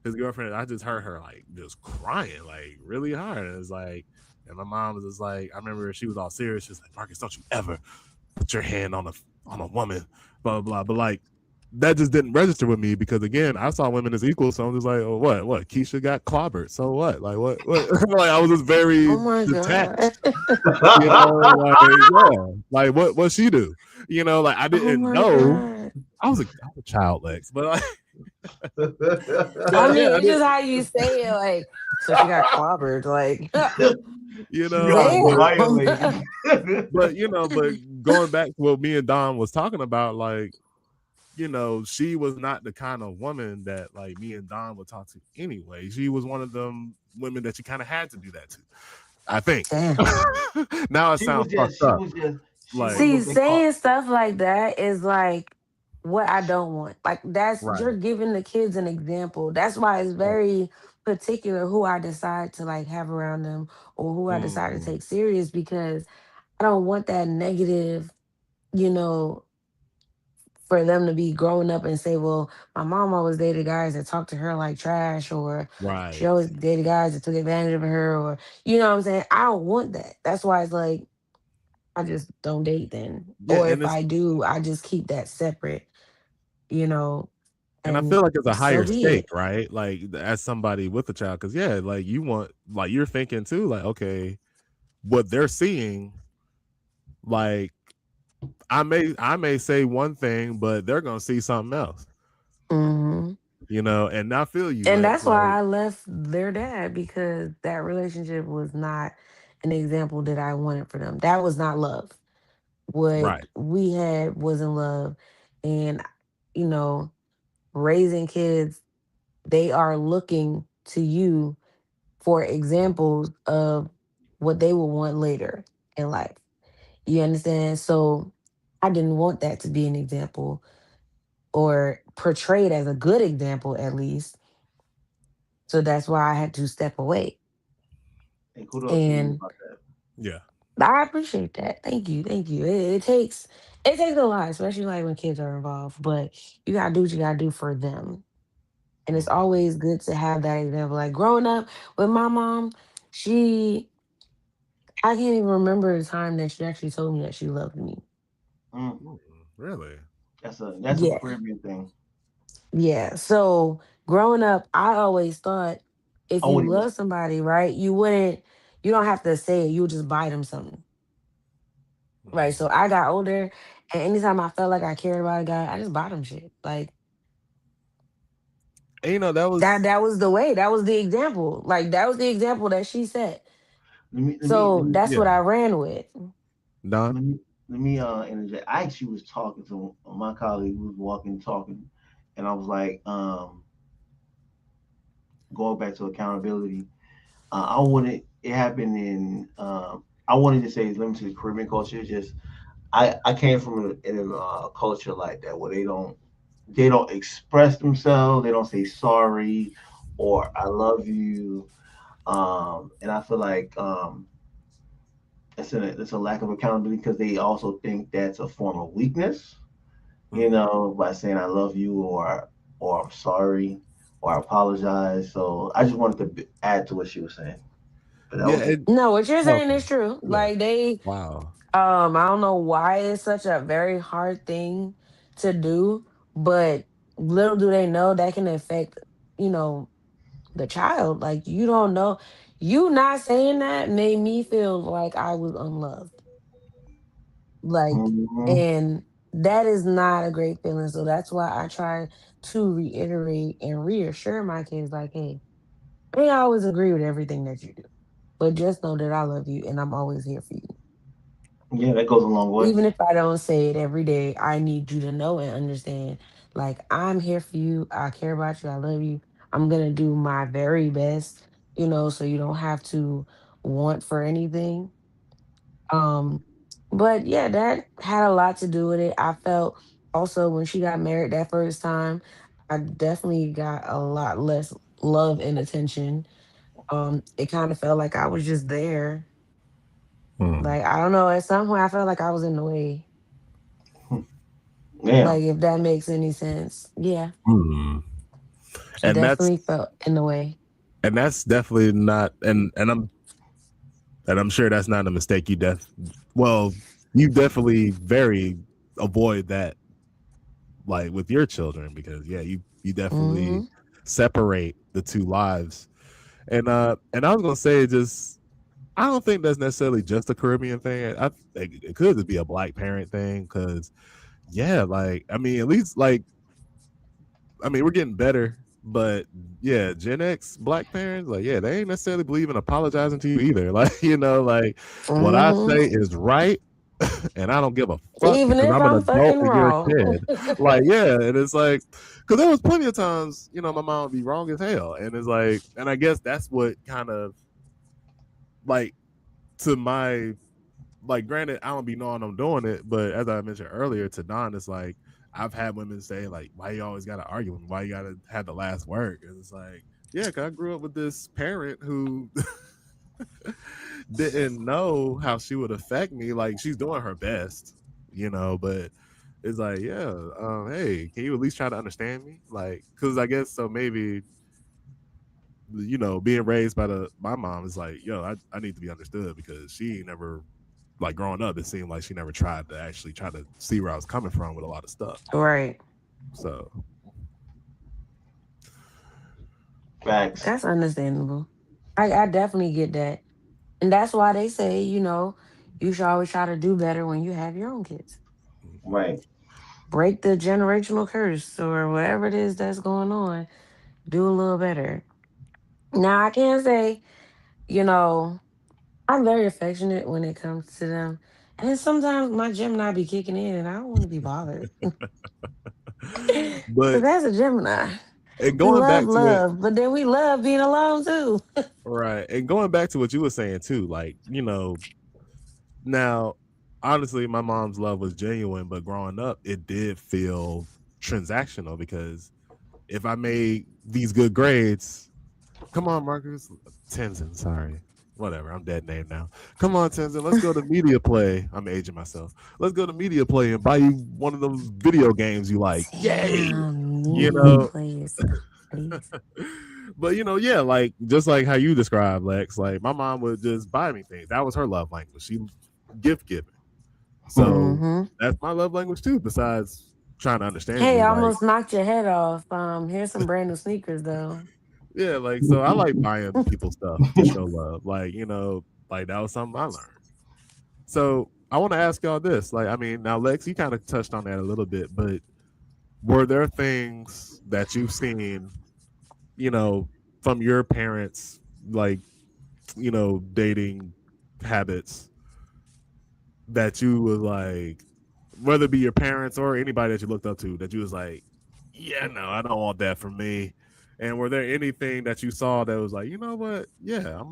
His girlfriend, I just heard her like just crying, like really hard. And it's like, and my mom was just like, I remember she was all serious. She's like, Marcus, don't you ever put your hand on a woman, blah blah blah. But like that just didn't register with me because again, I saw women as equal. So I'm just like, oh, what? Keisha got clobbered. So what? Like what? Like I was just very Oh my god. detached. Like yeah, like what she do? Like I Oh didn't my know. god. I was a child, Lex, but like, I yeah, mean, I it's just didn't, how you say it. Like, so she got clobbered. Like, She got damn. violated. but going back to what me and Don was talking about, like, she was not the kind of woman that like me and Don would talk to anyway. She was one of them women that you kind of had to do that to. I think. Damn. Now it she was sounds just, fucked she up. was just, she was Like, See, what they call. saying stuff like that is like what I don't want. Like, that's you're right. giving the kids an example. That's why it's very particular who I decide to like have around them or who I decide to Mm, take serious because I don't want that negative, you know, for them to be growing up and say, well, my mom always dated guys that talked to her like trash, or she right. always dated guys that took advantage of her, or you know what I'm saying? I don't want that. That's why it's like I just don't date then. Yeah, Or and if it's I do, I just keep that separate, you know, and I and feel like it's a so higher be stake, it. right? Like as somebody with a child, because yeah, like you want, like you're thinking too, like okay, what they're seeing, like I may say one thing, but they're gonna see something else, Hmm. And I feel you, And Lex. that's why Like, I left their dad because that relationship was not an example that I wanted for them. That was not love. What right. we had wasn't love. And, you know, raising kids, they are looking to you for examples of what they will want later in life. You understand? So I didn't want that to be an example or portrayed as a good example, at least. So that's why I had to step away. And kudos to you And about that. Yeah. I appreciate that. Thank you. Thank you. It takes a lot, especially like when kids are involved. But you gotta do what you gotta do for them. And it's Mhm. always good to have that example. Like growing up with my mom, she I can't even remember the time that she actually told me that she loved me. Mm, Really? that's a Yeah. Caribbean thing. Yeah. So growing up, I always thought if Oh, you wait a minute. love somebody, right, you don't have to say it, you would just buy them something. Right. So Mhm. I got older and anytime I felt like I cared about a guy, I just bought him shit. Like And that that was that was the way. That was the example. Like that was the example that she set. Let So me that's what yeah. I ran with. Don. let me interject. I actually was talking to my colleague who was walking, talking, and I was like, going back to accountability. I wanted it happened in. I wanted to say it's limited to Caribbean culture. It's just I came from a culture like that where they don't express themselves. They don't say sorry or I love you. And I feel like it's a lack of accountability because they also think that's a form of weakness, Mhm. by saying I love you or I'm sorry or I apologize. So I just wanted to add to what she was saying, but that Yeah. was it. No, what you're saying Okay. is true. Yeah. Like they Wow. I don't know why it's such a very hard thing to do, but little do they know that can affect, you know, the child. Like you don't know. You not saying that made me feel like I was unloved. Like, Hmm. and that is not a great feeling. So that's why I try to reiterate and reassure my kids, like, hey, I may always agree with everything that you do, but just know that I love you and I'm always here for you. Yeah, that goes a long way. Even if I don't say it every day, I need you to know and understand. Like, I'm here for you. I care about you. I love you. I'm going to do my very best, so you don't have to want for anything. Um, but yeah, that had a lot to do with it. I felt also when she got married that first time, I definitely got a lot less love and attention. It kind of felt like I was just there. Hmm. Like, I don't know, at some point I felt like I was in the way. Yeah, Like, if that makes any sense. Yeah, Hmm. she And definitely felt in the way. that's definitely not, and I'm sure that's not a mistake well, you definitely very avoid that, like with your children, because yeah, you definitely Hmm. separate the two lives. And I was gonna say, just I don't think that's necessarily just a Caribbean thing. I think it could be a black parent thing, because yeah, like I mean, at least like I mean, we're getting better, but yeah, Gen X black parents, like, yeah, they ain't necessarily believe in apologizing to you either. Like, like what I Hmm. say is right, and I don't give a fuck Even because if I'm an I'm adult fucking and you're a wrong. kid. Like, yeah, and it's like, because there was plenty of times, my mom would be wrong as hell, and it's like, and I guess that's what kind of like to my like granted, I don't be knowing I'm doing it, but as I mentioned earlier to Don, it's like I've had women say like, "Why you always got to argue with me? Why you got to have the last word?" And it's like, yeah, cause I grew up with this parent who didn't know how she would affect me. Like she's doing her best, but it's like, yeah, hey, can you at least try to understand me? Like, cause I guess so maybe being raised by the my mom is like, yo, I need to be understood because she ain't never like growing up, it seemed like she never tried to actually try to see where I was coming from with a lot of stuff. Right. So, facts. That's understandable. I definitely get that. And that's why they say, you should always try to do better when you have your own kids. Right. Break the generational curse or whatever it is that's going on. Do a little better. Now, I can say, you know, I'm very affectionate when it comes to them. And sometimes my Gemini be kicking in and I don't want to be bothered. Because but that's a Gemini. and We going love back to it, love, but then we love being alone too. right? And going back to what you were saying too, like now, honestly, my mom's love was genuine, but growing up, it did feel transactional because if I made these good grades, come on, Marcus. Tenzin, sorry. Whatever, I'm dead name now. Come on, Tenzin, let's go to Media Play. I'm aging myself. Let's go to Media Play and buy you one of those video games you like. Yay! Damn, You media know, players. Please. but yeah, like just like how you described, Lex, like my mom would just buy me things. That was her love language. She gift giving. So Hmm. that's my love language too, besides trying to understand Hey, you. I Like, almost knocked your head off. Here's some brand new sneakers though. yeah, like so I like buying people stuff to show love. Like, like that was something I learned. So I want to ask y'all this. Like, I mean, now Lex, you kind of touched on that a little bit, but were there things that you've seen, you know, from your parents, like, dating habits that you was like, whether it be your parents or anybody that you looked up to, that you was like, yeah, no, I don't want that for me. And were there anything that you saw that was like, you know what? Yeah,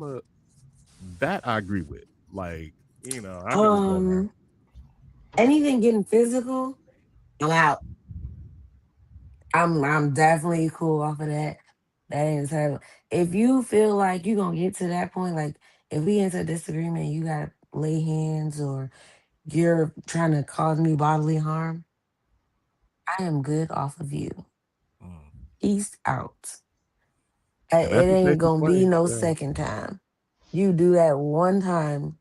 that I agree with. Like, I can just go along. Um, Anything getting physical, I'm out. I'm definitely cool off of that. That ain't the type. If you feel like you gonna get to that point, like if we into a disagreement, you gotta lay hands or you're trying to cause me bodily harm, I am good off of you. Mm. Peace out. And It that's a ain't safety gonna be play. no Yeah. second time. You do that one time,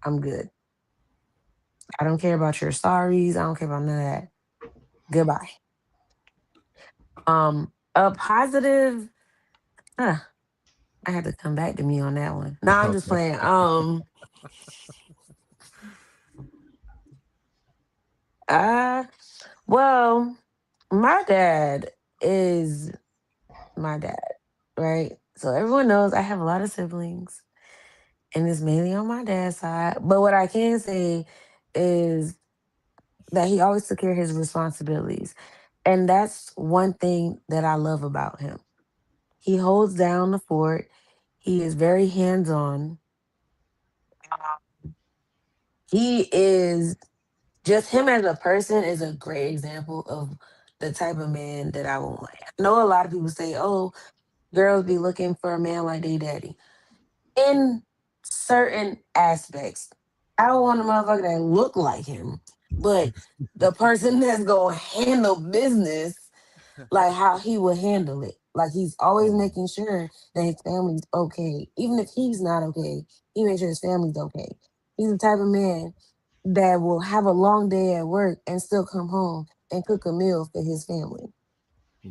I'm good. I don't care about your sorries. I don't care about none of that. Goodbye. A positive. Huh, I had to come back to me on that one. No, I'm just Okay. playing. Uh, well, my dad is my dad, right? So everyone knows I have a lot of siblings, and it's mainly on my dad's side. But what I can say is that he always took care of his responsibilities. And that's one thing that I love about him. He holds down the fort. He is very hands on. He is just him as a person is a great example of the type of man that I would want. I know a lot of people say, oh, girls be looking for a man like they daddy. In certain aspects, I don't want a motherfucker that look like him, but the person that's gonna handle business like how he would handle it. Like he's always Mm, making sure that his family's okay. Even if he's not okay, he makes sure his family's okay. He's the type of man that will have a long day at work and still come home and cook a meal for his family.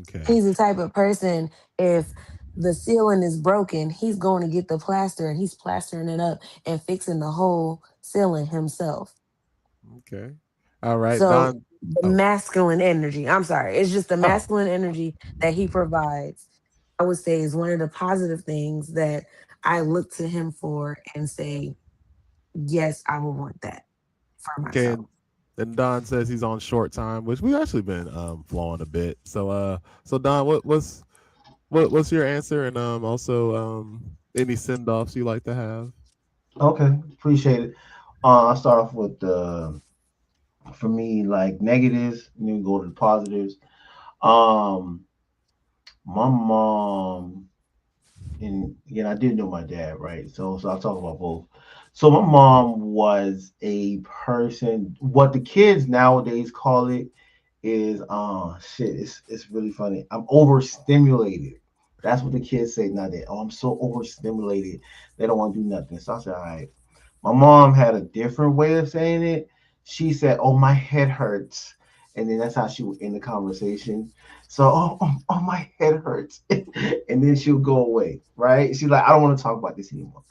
okay. He's the type of person, if the ceiling is broken, he's going to get the plaster and he's plastering it up and fixing the whole ceiling himself. Okay. All right, So Don. the Oh, masculine energy, I'm sorry, it's just the masculine energy that he provides, I would say is one of the positive things that I look to him for and say, yes, I will want that for okay. myself. And Don says he's on short time, which we actually been flowing a bit. So Don, what's your answer, and also any send offs you like to have? Okay, appreciate it. I'll start off with for me like negatives, and then go to the positives. Um, my mom, and again, I did know my dad, right? So I'll talk about both. So my mom was a person. What the kids nowadays call it is shit. It's really funny. I'm overstimulated. That's what the kids say nowadays. Oh, I'm so overstimulated. They don't want to do nothing. So I said, all right. My mom had a different way of saying it. She said, "Oh, my head hurts," and then that's how she would end the conversation. So, oh, my head hurts, and then she would go away. Right? She's like, "I don't want to talk about this anymore."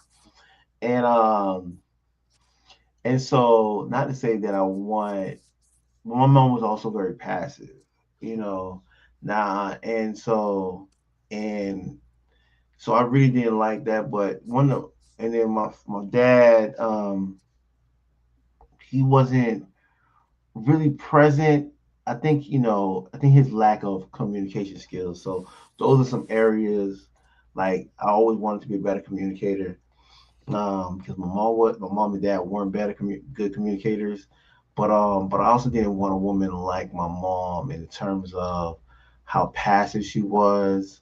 And so not to say that I want. My mom was also very passive, you know. Nah, and so I really didn't like that. But and then my dad, he wasn't really present. I think his lack of communication skills. So those are some areas like I always wanted to be a better communicator. Because my mom and dad weren't good communicators, but I also didn't want a woman like my mom in terms of how passive she was.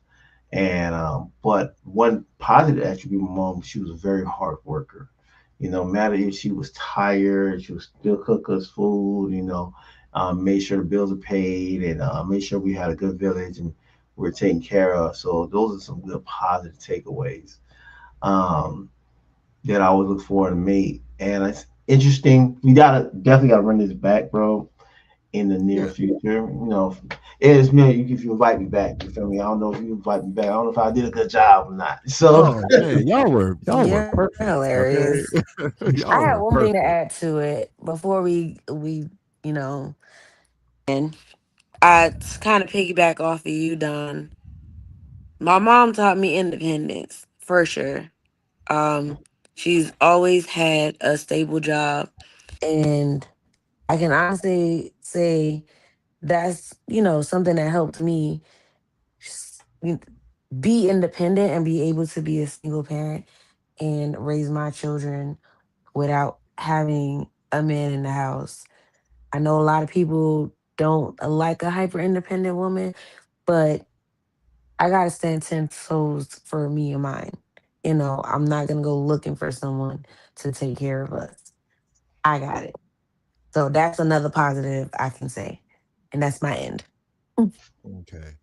And but one positive attribute of my mom, she was a very hard worker. No matter if she was tired, she would still cook us food. Made sure the bills are paid, and made sure we had a good village and we're taken care of. So those are some good positive takeaways um, that I always look forward to meet. And it's interesting. We definitely gotta run this back, bro, in the near Yeah. future. It is me if you invite me back. You feel me? I don't know if you invite me back. I don't know if I did a good job or not. So Oh man, y'all were You're perfect. Okay, hilarious. I y'all have were one thing to perfect. add to it before we you know, and I kind of piggyback off of you, Don. My mom taught me independence for sure. Um, she's always had a stable job, and I can honestly say that's something that helped me s- be independent and be able to be a single parent and raise my children without having a man in the house. I know a lot of people don't like a hyper independent woman, but I gotta stand 10 toes for me and mine. I'm not gonna go looking for someone to take care of us. I got it. So that's another positive I can say. And that's my end. Okay.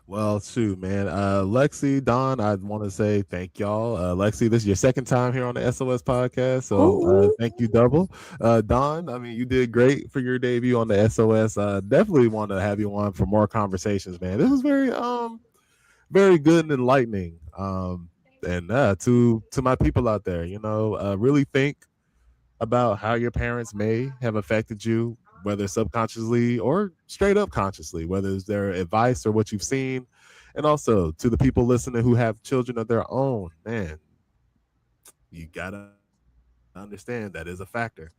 Well, shoot, man. Lexi, Don, I want to say thank y'all. Lexi, this is your second time here on the SOS podcast, so Ooh. thank you double. Don, I mean, you did great for your debut on the SOS. Definitely want to have you on for more conversations, man. This was very good and enlightening. And to my people out there, really think about how your parents may have affected you, whether subconsciously or straight up consciously, whether it's their advice or what you've seen. And also to the people listening who have children of their own, man, you got to understand that is a factor.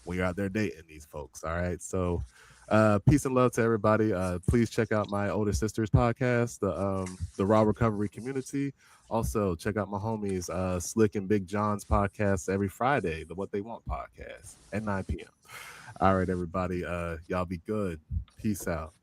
when you're out there dating these folks. All right. So peace and love to everybody. Please check out my older sister's podcast, the Raw Recovery Community. Also, check out my homies, Slick and Big John's podcast every Friday, the What They Want podcast at 9 p.m. All right, everybody. Y'all be good. Peace out.